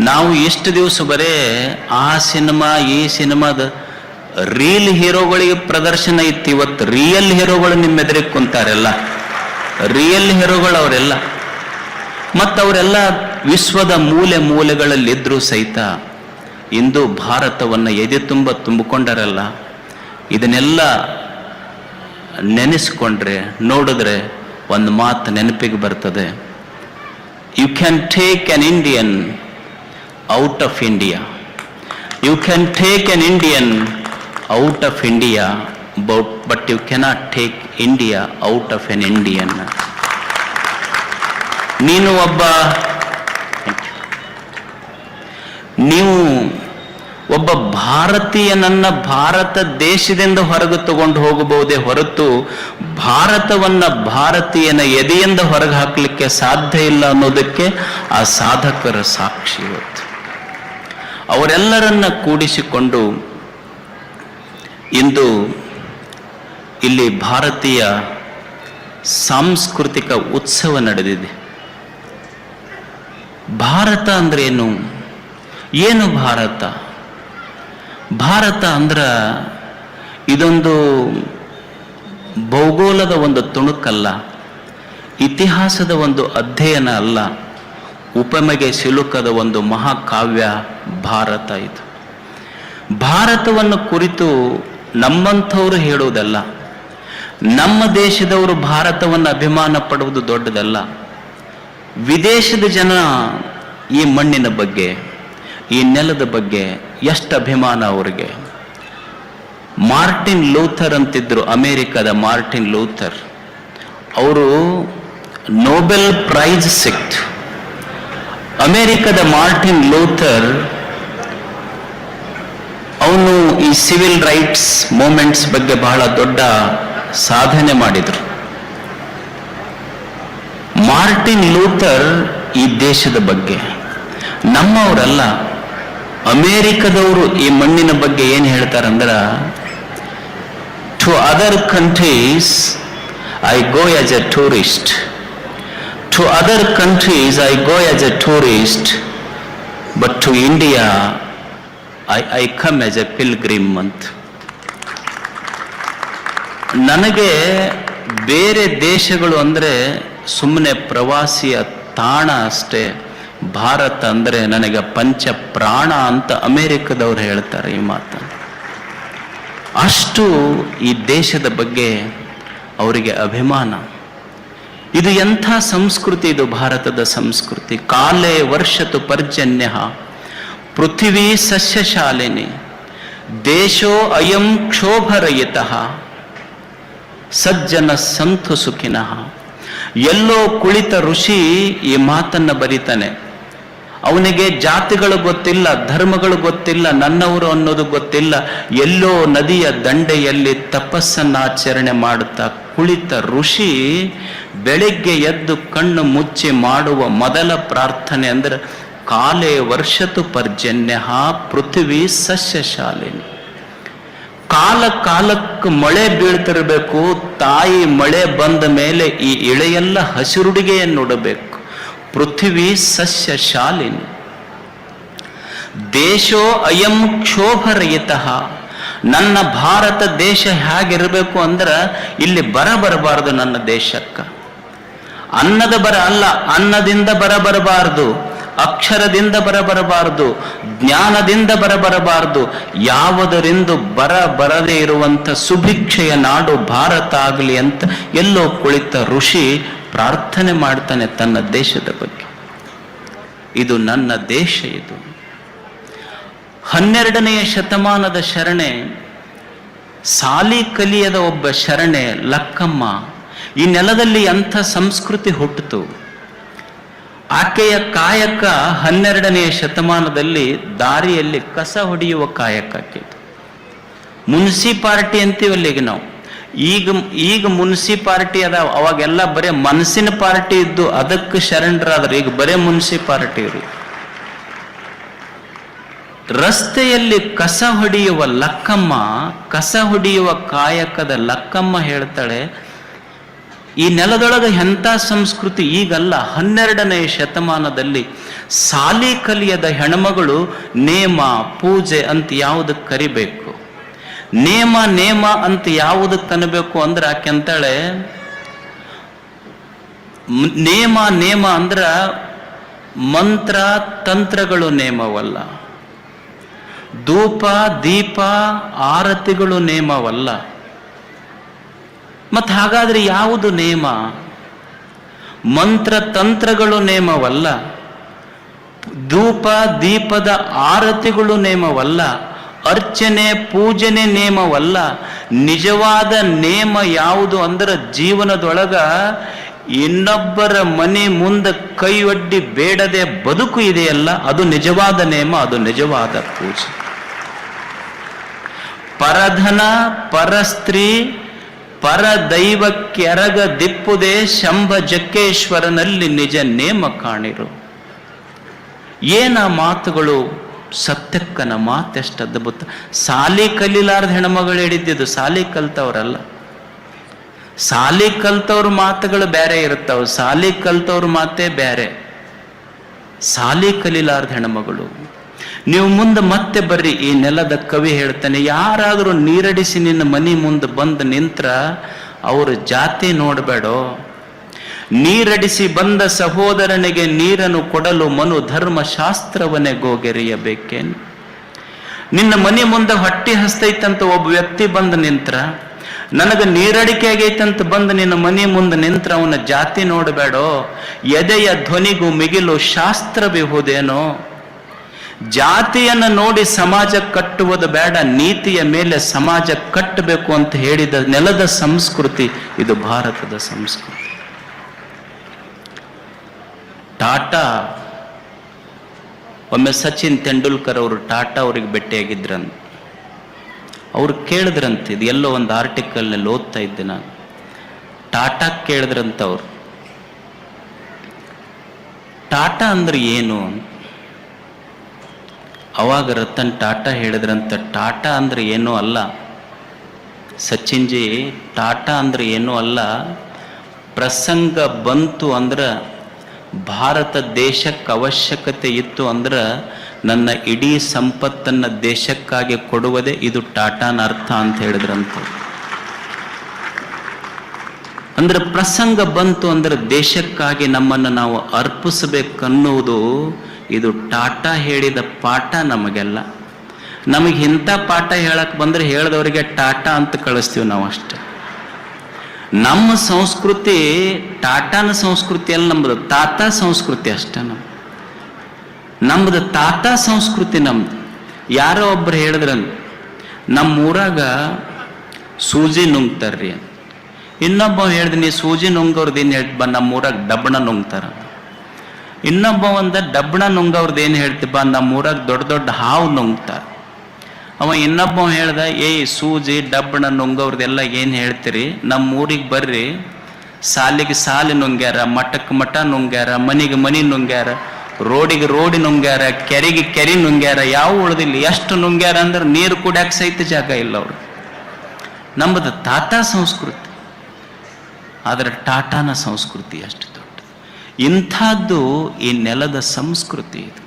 ನಾವು ಇಷ್ಟು ದಿವಸ ಬರೇ ಆ ಸಿನಿಮಾ ಈ ಸಿನಿಮಾದ ರೀಲ್ ಹೀರೋಗಳಿಗೆ ಪ್ರದರ್ಶನ ಇತ್ತು. ಇವತ್ತು ರಿಯಲ್ ಹೀರೋಗಳು ನಿಮ್ಮ ಎದುರಿಗೆ ಕುಂತಾರೆಲ್ಲ, ರಿಯಲ್ ಹೀರೋಗಳು ಅವರೆಲ್ಲ. ಮತ್ತು ಅವರೆಲ್ಲ ವಿಶ್ವದ ಮೂಲೆ ಮೂಲೆಗಳಲ್ಲಿದ್ದರೂ ಸಹಿತ ಇಂದು ಭಾರತವನ್ನು ಎದೆ ತುಂಬಿಕೊಂಡರಲ್ಲ. ಇದನ್ನೆಲ್ಲ ನೆನೆಸ್ಕೊಂಡ್ರೆ ನೋಡಿದ್ರೆ ಒಂದು ಮಾತು ನೆನಪಿಗೆ ಬರ್ತದೆ. You can take an Indian out of India, you can take an Indian out of India, but you cannot take India out of an Indian. ನೀವು ಒಬ್ಬ ಭಾರತೀಯನನ್ನ ಭಾರತ ದೇಶದಿಂದ ಹೊರಗೆ ತಗೊಂಡು ಹೋಗಬಹುದೇ ಹೊರತು ಭಾರತವನ್ನ ಭಾರತೀಯನ ಎದೆಯಿಂದ ಹೊರಗೆ ಹಾಕಲಿಕ್ಕೆ ಸಾಧ್ಯ ಇಲ್ಲ ಅನ್ನೋದಕ್ಕೆ ಆ ಸಾಧಕರ ಸಾಕ್ಷಿ. ಇವತ್ತು ಅವರೆಲ್ಲರನ್ನ ಕೂಡಿಸಿಕೊಂಡು ಇಂದು ಇಲ್ಲಿ ಭಾರತೀಯ ಸಾಂಸ್ಕೃತಿಕ ಉತ್ಸವ ನಡೆದಿದೆ. ಭಾರತ ಅಂದ್ರೆ ಏನು ಭಾರತ? ಭಾರತ ಅಂದ್ರ ಇದೊಂದು ಭೌಗೋಳದ ಒಂದು ತುಣುಕಲ್ಲ, ಇತಿಹಾಸದ ಒಂದು ಅಧ್ಯಯನ ಅಲ್ಲ, ಉಪಮೆಗೆ ಸಿಲುಕದ ಒಂದು ಮಹಾಕಾವ್ಯ ಭಾರತ. ಇದು ಭಾರತವನ್ನು ಕುರಿತು ನಮ್ಮಂಥವ್ರು ಹೇಳುವುದಲ್ಲ, ನಮ್ಮ ದೇಶದವರು ಭಾರತವನ್ನು ಅಭಿಮಾನ ಪಡುವುದು ದೊಡ್ಡದಲ್ಲ. ವಿದೇಶದ ಜನ ಈ ಮಣ್ಣಿನ ಬಗ್ಗೆ, ಈ ನೆಲದ ಬಗ್ಗೆ ಎಷ್ಟು ಅಭಿಮಾನ ಅವರಿಗೆ. ಮಾರ್ಟಿನ್ ಲೂಥರ್ ಅಂತಿದ್ರು, ಅಮೆರಿಕದ ಮಾರ್ಟಿನ್ ಲೂಥರ್. ಅವರು ನೊಬೆಲ್ ಪ್ರೈಸ್ ಸಿಕ್ತು. ಅಮೆರಿಕದ ಮಾರ್ಟಿನ್ ಲೂಥರ್ ಅವನು ಈ ಸಿವಿಲ್ ರೈಟ್ಸ್ ಮೂಮೆಂಟ್ಸ್ ಬಗ್ಗೆ ಬಹಳ ದೊಡ್ಡ ಸಾಧನೆ ಮಾಡಿದರು. ಮಾರ್ಟಿನ್ ಲೂಥರ್ ಈ ದೇಶದ ಬಗ್ಗೆ, ನಮ್ಮವರಲ್ಲ, ಅಮೇರಿಕದವರು ಈ ಮಣ್ಣಿನ ಬಗ್ಗೆ ಏನು ಹೇಳ್ತಾರಂದ್ರ, to other countries I go as a tourist, to other countries I go as a tourist, but to India I come as a pilgrim ಅಂತ. ನನಗೆ ಬೇರೆ ದೇಶಗಳು ಅಂದರೆ ಸುಮ್ಮನೆ ಪ್ರವಾಸಿಯ ತಾಣ ಅಷ್ಟೇ, ಭಾರತ ಅಂದರೆ ನನಗೆ ಪಂಚ ಪ್ರಾಣ ಅಂತ ಅಮೆರಿಕದವ್ರು ಹೇಳ್ತಾರೆ ಈ ಮಾತನ್ನು. ಅಷ್ಟು ಈ ದೇಶದ ಬಗ್ಗೆ ಅವರಿಗೆ ಅಭಿಮಾನ. ಇದು ಎಂಥ ಸಂಸ್ಕೃತಿ, ಇದು ಭಾರತದ ಸಂಸ್ಕೃತಿ. ಕಾಲೇ ವರ್ಷತು ಪರ್ಜನ್ಯ ಪೃಥ್ವೀ ಸಸ್ಯಶಾಲಿನಿ ದೇಶೋ ಅಯಂ ಕ್ಷೋಭರಹಿತಃ ಸಜ್ಜನ ಸಂತು ಸುಖಿನಃ. ಎಲ್ಲೋ ಕುಳಿತ ಋಷಿ ಈ ಮಾತನ್ನ ಬರೀತಾನೆ. ಅವನಿಗೆ ಜಾತಿಗಳು ಗೊತ್ತಿಲ್ಲ, ಧರ್ಮಗಳು ಗೊತ್ತಿಲ್ಲ, ನನ್ನವರು ಅನ್ನೋದು ಗೊತ್ತಿಲ್ಲ. ಎಲ್ಲೋ ನದಿಯ ದಂಡೆಯಲ್ಲಿ ತಪಸ್ಸನ್ನಾಚರಣೆ ಮಾಡುತ್ತಾ ಕುಳಿತ ಋಷಿ ಬೆಳಿಗ್ಗೆ ಎದ್ದು ಕಣ್ಣು ಮುಚ್ಚಿ ಮಾಡುವ ಮೊದಲ ಪ್ರಾರ್ಥನೆ ಅಂದ್ರೆ ಕಾಲೇ ವರ್ಷತು ಪರ್ಜನ್ಯ ಪೃಥ್ವಿ ಸಸ್ಯಶಾಲಿನಿ. ಕಾಲ ಕಾಲಕ್ಕೆ ಮಳೆ ಬೀಳ್ತಿರ್ಬೇಕು. ತಾಯಿ ಮಳೆ ಬಂದ ಮೇಲೆ ಈ ಇಳೆಯೆಲ್ಲ ಹಸಿರುಡಿಗೆಯನ್ನುಡಬೇಕು. ಪೃಥ್ವಿ ಸಸ್ಯಶಾಲಿನಿ ದೇಶೋ ಅಯಂ ಕ್ಷೋಭರಹಿತಃ. ನನ್ನ ಭಾರತ ದೇಶ ಹೇಗಿರಬೇಕು ಅಂದ್ರೆ ಇಲ್ಲಿ ಬರಬಾರದು ನನ್ನ ದೇಶಕ್ಕೆ. ಅನ್ನದ ಬರ ಅಲ್ಲ, ಅನ್ನದಿಂದ ಬರಬರಬಾರದು, ಅಕ್ಷರದಿಂದ ಬರಬರಬಾರದು, ಜ್ಞಾನದಿಂದ ಬರಬರಬಾರದು. ಯಾವುದರಿಂದ ಬರದೇ ಇರುವಂಥ ಸುಭಿಕ್ಷೆಯ ನಾಡು ಭಾರತ ಆಗಲಿ ಅಂತ ಎಲ್ಲೋ ಕುಳಿತ ಋಷಿ ಪ್ರಾರ್ಥನೆ ಮಾಡ್ತಾನೆ ತನ್ನ ದೇಶದ ಬಗ್ಗೆ. ಇದು ನನ್ನ ದೇಶ. ಇದು 12ನೇ ಶತಮಾನದ ಶರಣೆ, ಸಾಲಿ ಕಲಿಯದ ಒಬ್ಬ ಶರಣೆ ಲಕ್ಕಮ್ಮ. ಈ ನೆಲದಲ್ಲಿ ಅಂಥ ಸಂಸ್ಕೃತಿ ಹುಟ್ಟಿತು. ಆಕೆಯ ಕಾಯಕ 12ನೇ ಶತಮಾನದಲ್ಲಿ ದಾರಿಯಲ್ಲಿ ಕಸ ಹೊಡೆಯುವ ಕಾಯಕ ಆಕೆದು. ಮುನ್ಸಿಪಾಲಿಟಿ ಅಂತೀವಲ್ಲ ಈಗ ನಾವು, ಈಗ ಮುನ್ಸಿಪಾಲಿಟಿ ಅದ. ಅವಾಗೆಲ್ಲ ಬರೇ ಮನಸ್ಸಿನ ಪಾರ್ಟಿ ಇದ್ದು ಅದಕ್ಕೆ ಶರಣರಾದ್ರೆ, ಈಗ ಬರೇ ಮುನ್ಸಿಪಾಲಿಟಿ ಇರು. ರಸ್ತೆಯಲ್ಲಿ ಕಸ ಹೊಡೆಯುವ ಲಕ್ಕಮ್ಮ, ಕಸ ಹೊಡೆಯುವ ಕಾಯಕದ ಲಕ್ಕಮ್ಮ ಹೇಳ್ತಾಳೆ, ಈ ನೆಲದೊಳಗೆ ಎಂಥ ಸಂಸ್ಕೃತಿ ಈಗಲ್ಲ. 12ನೇ ಶತಮಾನದಲ್ಲಿ ಸಾಲಿ ಕಲಿಯದ ಹೆಣ್ಮಗಳು ನೇಮ ಪೂಜೆ ಅಂತ ಯಾವುದಕ್ಕೆ ಕರಿಬೇಕು, ನೇಮ ಅಂತ ಯಾವುದಕ್ಕೆ ಅನ್ನಬೇಕು ಅಂದ್ರೆ ಆಕೆ ಅಂತಾಳೆ, ನೇಮ ಅಂದ್ರ ಮಂತ್ರ ತಂತ್ರಗಳು ನೇಮವಲ್ಲ, ಧೂಪ ದೀಪ ಆರತಿಗಳು ನೇಮವಲ್ಲ. ಮತ್ತು ಹಾಗಾದ್ರೆ ಯಾವುದು ನೇಮ? ಮಂತ್ರ ತಂತ್ರಗಳು ನೇಮವಲ್ಲ, ಧೂಪ ದೀಪದ ಆರತಿಗಳು ನೇಮವಲ್ಲ, ಅರ್ಚನೆ ಪೂಜನೆ ನೇಮವಲ್ಲ. ನಿಜವಾದ ನೇಮ ಯಾವುದು ಅಂದ್ರೆ ಜೀವನದೊಳಗ ಇನ್ನೊಬ್ಬರ ಮನೆ ಮುಂದೆ ಕೈ ಒಡ್ಡಿ ಬೇಡದೆ ಬದುಕು ಇದೆಯಲ್ಲ, ಅದು ನಿಜವಾದ ನೇಮ, ಅದು ನಿಜವಾದ ಪೂಜೆ. ಪರಧನ ಪರಸ್ತ್ರೀ ಪರದೈವಕ್ಕೆರಗ ದಿಪ್ಪುದೇ ಶಂಭ ಜಕ್ಕೇಶ್ವರನಲ್ಲಿ ನಿಜ ನೇಮ ಕಾಣಿರು. ಏನ ಮಾತುಗಳು, ಸತ್ಯಕ್ಕನ ಮಾತೆಷ್ಟು ಅದ್ಭುತ. ಸಾಲಿ ಕಲಿಲಾರ್ದ ಹೆಣ್ಮಗಳು ಹಿಡಿದಿದ್ದು, ಸಾಲಿ ಕಲ್ತವ್ರಲ್ಲ. ಸಾಲಿ ಕಲ್ತವ್ರ ಮಾತುಗಳು ಬೇರೆ ಇರ್ತಾವ, ಸಾಲಿ ಕಲ್ತವ್ರ ಮಾತೇ ಬೇರೆ. ಸಾಲಿ ಕಲಿಲಾರ್ದ ಹೆಣ್ಮಗಳು. ನೀವು ಮುಂದೆ ಮತ್ತೆ ಬರ್ರಿ, ಈ ನೆಲದ ಕವಿ ಹೇಳ್ತಾನೆ, ಯಾರಾದರೂ ನೀರಡಿಸಿ ನಿನ್ನ ಮನೆ ಮುಂದೆ ಬಂದು ನಿಂತ್ರ ಅವ್ರ ಜಾತಿ ನೋಡಬೇಡೋ. ನೀರಡಿಸಿ ಬಂದ ಸಹೋದರನಿಗೆ ನೀರನ್ನು ಕೊಡಲು ಮನು ಧರ್ಮ ಶಾಸ್ತ್ರವನ್ನೇ ಗೋಗೆರೆಯಬೇಕೇನು? ನಿನ್ನ ಮನೆ ಮುಂದೆ ಹೊಟ್ಟೆ ಹಸ್ತೈತಂತ ಒಬ್ಬ ವ್ಯಕ್ತಿ ಬಂದು ನಿಂತ್ರ, ನನಗೆ ನೀರಡಿಕೆ ಆಗೈತಂತ ಬಂದು ನಿನ್ನ ಮನೆ ಮುಂದೆ ನಿಂತ್ರ ಅವನ ಜಾತಿ ನೋಡಬೇಡೋ. ಎದೆಯ ಧ್ವನಿಗೂ ಮಿಗಿಲು ಶಾಸ್ತ್ರವಿಹುದೇನೋ. ಜಾತಿಯನ್ನು ನೋಡಿ ಸಮಾಜ ಕಟ್ಟುವುದು ಬೇಡ, ನೀತಿಯ ಮೇಲೆ ಸಮಾಜ ಕಟ್ಟಬೇಕು ಅಂತ ಹೇಳಿದ ನೆಲದ ಸಂಸ್ಕೃತಿ ಇದು, ಭಾರತದ ಸಂಸ್ಕೃತಿ. ಟಾಟಾ, ಒಮ್ಮೆ ಸಚಿನ್ ತೆಂಡೂಲ್ಕರ್ ಅವರು ಟಾಟಾ ಅವ್ರಿಗೆ ಭೇಟಿಯಾಗಿದ್ರಂತ. ಅವ್ರು ಕೇಳಿದ್ರಂತ, ಇದು ಎಲ್ಲೋ ಒಂದು ಆರ್ಟಿಕಲ್ನಲ್ಲಿ ಓದ್ತಾ ಇದ್ದೆ ನಾನು. ಟಾಟಾ ಕೇಳಿದ್ರಂತ ಅವರು, ಟಾಟಾ ಅಂದ್ರೆ ಏನು? ಅವಾಗ ರತನ್ ಟಾಟಾ ಹೇಳಿದ್ರಂತ, ಟಾಟಾ ಅಂದ್ರೆ ಏನೂ ಅಲ್ಲ ಸಚಿನ್ ಜಿ, ಟಾಟಾ ಅಂದ್ರೆ ಏನೂ ಅಲ್ಲ. ಪ್ರಸಂಗ ಬಂತು ಅಂದ್ರೆ, ಭಾರತ ದೇಶಕ್ಕೆ ಅವಶ್ಯಕತೆ ಇತ್ತು ಅಂದ್ರೆ ನನ್ನ ಇಡೀ ಸಂಪತ್ತನ್ನು ದೇಶಕ್ಕಾಗಿ ಕೊಡುವುದೇ ಇದು ಟಾಟಾನ ಅರ್ಥ ಅಂತ ಹೇಳಿದ್ರಂತ. ಅಂದ್ರೆ ಪ್ರಸಂಗ ಬಂತು ಅಂದ್ರೆ ದೇಶಕ್ಕಾಗಿ ನಮ್ಮನ್ನು ನಾವು ಅರ್ಪಿಸಬೇಕನ್ನುವುದು ಇದು ಟಾಟಾ ಹೇಳಿದ ಪಾಠ ನಮಗೆಲ್ಲ. ನಮಗೆ ಇಂಥ ಪಾಠ ಹೇಳಕ್ ಬಂದ್ರೆ ಹೇಳಿದವರಿಗೆ ಟಾಟಾ ಅಂತ ಕಳಿಸ್ತೀವಿ ನಾವು ಅಷ್ಟೆ. ನಮ್ಮ ಸಂಸ್ಕೃತಿ ಟಾಟಾನ ಸಂಸ್ಕೃತಿ ಅಲ್ಲ, ನಮ್ಮದು ತಾತ ಸಂಸ್ಕೃತಿ ಅಷ್ಟೇ. ನಮ್ಮದು ತಾತ ಸಂಸ್ಕೃತಿ ನಮ್ದು. ಯಾರೋ ಒಬ್ರು ಹೇಳಿದ್ರ, ನಮ್ಮೂರಾಗ ಸೂಜಿ ನುಂಗ್ತಾರ್ರಿ ಅಂತ. ಇನ್ನೊಬ್ಬ ಹೇಳಿದ, ನೀ ಸೂಜಿ ನುಂಗವ್ರದ್ದು ಏನು ಹೇಳ್ತಿ ಬಾ, ನಮ್ಮೂರಾಗ ಡಬ್ಬಣ ನುಂಗ್ತಾರ. ಇನ್ನೊಬ್ಬ ಒಂದ ಡಬ್ಬಣ ನುಂಗವ್ರದ್ದು ಏನು ಹೇಳ್ತಿ ಬಾ, ನಮ್ಮೂರಾಗ ದೊಡ್ಡ ದೊಡ್ಡ ಹಾವು ನುಂಗ್ತಾರ. ಅವ ಇನ್ನೊಬ್ಬ ಹೇಳ್ದ, ಏಯ್ ಸೂಜಿ ಡಬ್ಬಣ ನುಂಗವ್ರದ್ದೆಲ್ಲ ಏನು ಹೇಳ್ತೀರಿ, ನಮ್ಮ ಊರಿಗೆ ಬರ್ರಿ, ಸಾಲಿಗೆ ಸಾಲಿ ನುಂಗ್ಯಾರ, ಮಠಕ್ಕೆ ಮಠ ನುಂಗ್ಯಾರ, ಮನಿಗೆ ಮನಿ ನುಂಗ್ಯಾರ, ರೋಡಿಗೆ ರೋಡಿ ನುಂಗ್ಯಾರ, ಕೆರೆಗೆ ಕೆರೆ ನುಂಗ್ಯಾರ, ಯಾವ ಉಳ್ದಿಲ್ಲ. ಎಷ್ಟು ನುಂಗ್ಯಾರ ಅಂದ್ರೆ ನೀರು ಕುಡ್ಯಾಕ ಸಹಿತ ಜಾಗ ಇಲ್ಲ ಅವ್ರು. ನಮ್ಮದು ತಾತ ಸಂಸ್ಕೃತಿ, ಆದರೆ ಟಾಟಾನ ಸಂಸ್ಕೃತಿ ಅಷ್ಟು ದೊಡ್ಡ. ಇಂಥದ್ದು ಈ ನೆಲದ ಸಂಸ್ಕೃತಿ ಇದು.